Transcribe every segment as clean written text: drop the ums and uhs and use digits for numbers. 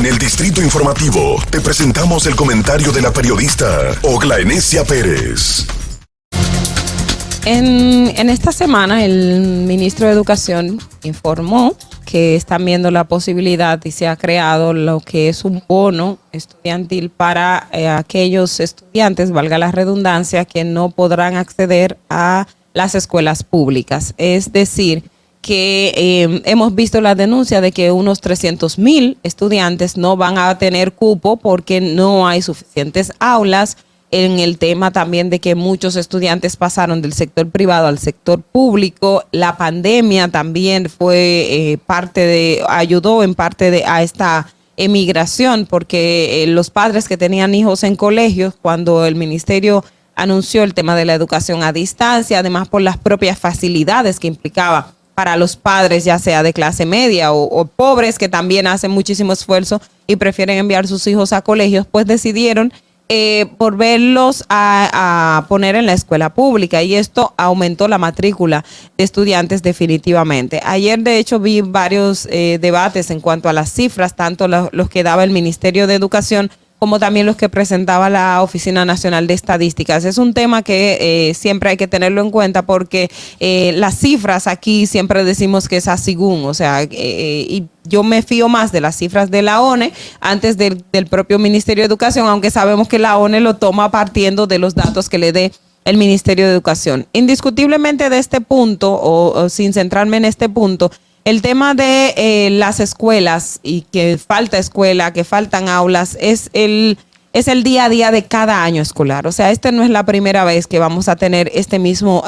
En el Distrito Informativo te presentamos el comentario de la periodista Oglanesia Pérez. En esta semana el ministro de Educación informó que están viendo la posibilidad y se ha creado lo que es un bono estudiantil para aquellos estudiantes, valga la redundancia, que no podrán acceder a las escuelas públicas. Es decir, que hemos visto la denuncia de que unos 300,000 estudiantes no van a tener cupo porque no hay suficientes aulas. En el tema también de que muchos estudiantes pasaron del sector privado al sector público. La pandemia también fue ayudó en parte a esta emigración, porque los padres que tenían hijos en colegios, cuando el ministerio anunció el tema de la educación a distancia, además por las propias facilidades que implicaba para los padres, ya sea de clase media o pobres, que también hacen muchísimo esfuerzo y prefieren enviar sus hijos a colegios, pues decidieron volverlos a poner en la escuela pública, y esto aumentó la matrícula de estudiantes definitivamente. Ayer, de hecho, vi varios debates en cuanto a las cifras, tanto los que daba el Ministerio de Educación como también los que presentaba la Oficina Nacional de Estadísticas. Es un tema que siempre hay que tenerlo en cuenta, porque las cifras aquí siempre decimos que es a según, o sea, y yo me fío más de las cifras de la ONE antes del propio Ministerio de Educación, aunque sabemos que la ONE lo toma partiendo de los datos que le dé el Ministerio de Educación. Indiscutiblemente de este punto, o sin centrarme en este punto, el tema de las escuelas y que falta escuela, que faltan aulas, es el día a día de cada año escolar. O sea, no es la primera vez que vamos a tener este mismo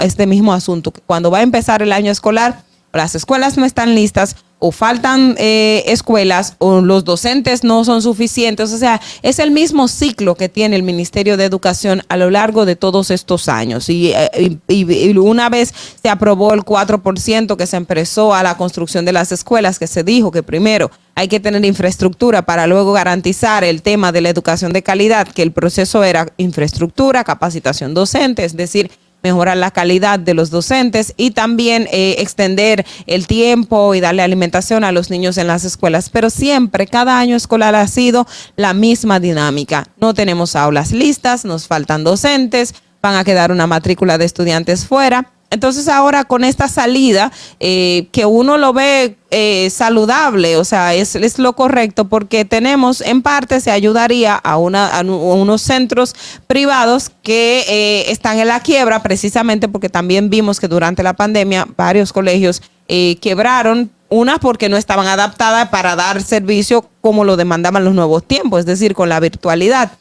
asunto. Cuando va a empezar el año escolar, las escuelas no están listas, o faltan escuelas, o los docentes no son suficientes. O sea, es el mismo ciclo que tiene el Ministerio de Educación a lo largo de todos estos años. Y una vez se aprobó el 4% que se empezó a la construcción de las escuelas, que se dijo que primero hay que tener infraestructura para luego garantizar el tema de la educación de calidad, que el proceso era infraestructura, capacitación docente, es decir, mejorar la calidad de los docentes y también extender el tiempo y darle alimentación a los niños en las escuelas. Pero siempre, cada año escolar ha sido la misma dinámica. No tenemos aulas listas, nos faltan docentes, van a quedar una matrícula de estudiantes fuera. Entonces ahora con esta salida, que uno lo ve saludable, o sea, es lo correcto, porque tenemos, en parte se ayudaría a unos centros privados que están en la quiebra, precisamente porque también vimos que durante la pandemia varios colegios quebraron, una porque no estaban adaptadas para dar servicio como lo demandaban los nuevos tiempos, es decir, con la virtualidad.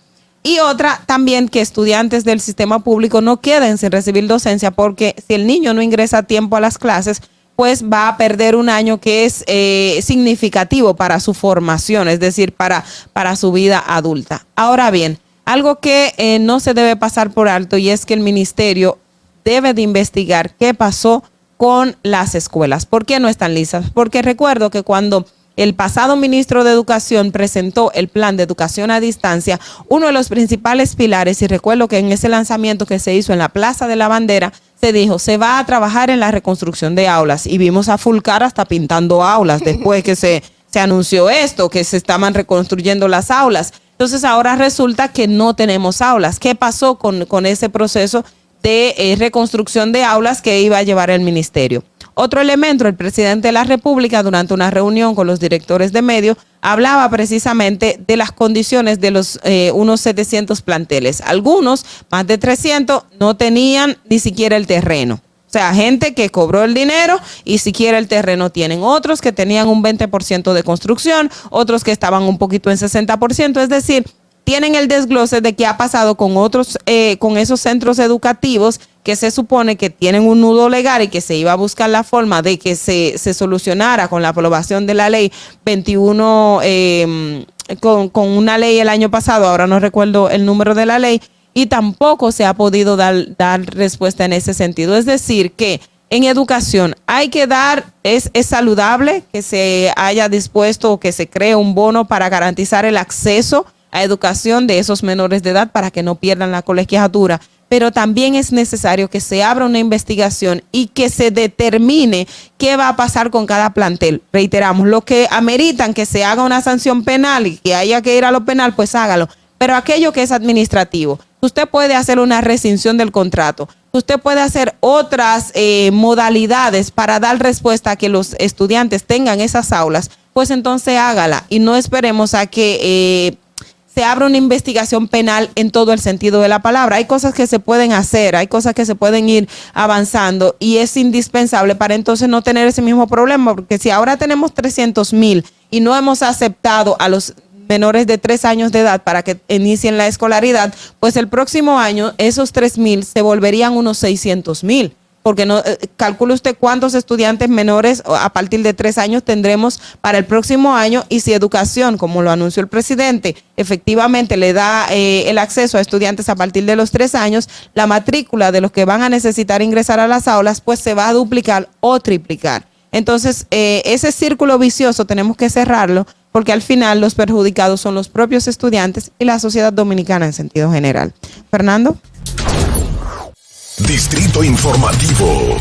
Y otra también, que estudiantes del sistema público no queden sin recibir docencia, porque si el niño no ingresa a tiempo a las clases, pues va a perder un año que es significativo para su formación, es decir, para su vida adulta. Ahora bien, algo que no se debe pasar por alto, y es que el ministerio debe de investigar qué pasó con las escuelas. ¿Por qué no están listas? Porque recuerdo que cuando el pasado ministro de Educación presentó el plan de educación a distancia, uno de los principales pilares, y recuerdo que en ese lanzamiento que se hizo en la Plaza de la Bandera, se dijo, se va a trabajar en la reconstrucción de aulas, y vimos a Fulcar hasta pintando aulas después que se anunció esto, que se estaban reconstruyendo las aulas. Entonces ahora resulta que no tenemos aulas. ¿Qué pasó con ese proceso de reconstrucción de aulas que iba a llevar el ministerio? Otro elemento, el presidente de la República, durante una reunión con los directores de medios, hablaba precisamente de las condiciones de unos 700 planteles. Algunos, más de 300, no tenían ni siquiera el terreno. O sea, gente que cobró el dinero y siquiera el terreno tienen. Otros que tenían un 20% de construcción, otros que estaban un poquito en 60%, es decir, tienen el desglose de qué ha pasado con con esos centros educativos que se supone que tienen un nudo legal y que se iba a buscar la forma de que se solucionara con la aprobación de la ley 21, con una ley el año pasado, ahora no recuerdo el número de la ley, y tampoco se ha podido dar respuesta en ese sentido. Es decir, que en educación hay que es saludable que se haya dispuesto o que se cree un bono para garantizar el acceso a educación de esos menores de edad para que no pierdan la colegiatura. pero también es necesario que se abra una investigación y que se determine qué va a pasar con cada plantel. Reiteramos, lo que ameritan que se haga una sanción penal y que haya que ir a lo penal, pues hágalo. Pero aquello que es administrativo, usted puede hacer una rescisión del contrato, usted puede hacer otras modalidades para dar respuesta a que los estudiantes tengan esas aulas, pues entonces hágala y no esperemos a que se abra una investigación penal en todo el sentido de la palabra. Hay cosas que se pueden hacer, hay cosas que se pueden ir avanzando y es indispensable para entonces no tener ese mismo problema, porque si ahora tenemos 300,000 y no hemos aceptado a los menores de 3 años de edad para que inicien la escolaridad, pues el próximo año esos 3,000 se volverían unos 600,000. Porque no calcule usted cuántos estudiantes menores a partir de 3 años tendremos para el próximo año, y si educación, como lo anunció el presidente, efectivamente le da el acceso a estudiantes a partir de los 3 años, la matrícula de los que van a necesitar ingresar a las aulas pues se va a duplicar o triplicar. Entonces ese círculo vicioso tenemos que cerrarlo, porque al final los perjudicados son los propios estudiantes y la sociedad dominicana en sentido general. Fernando. Distrito Informativo.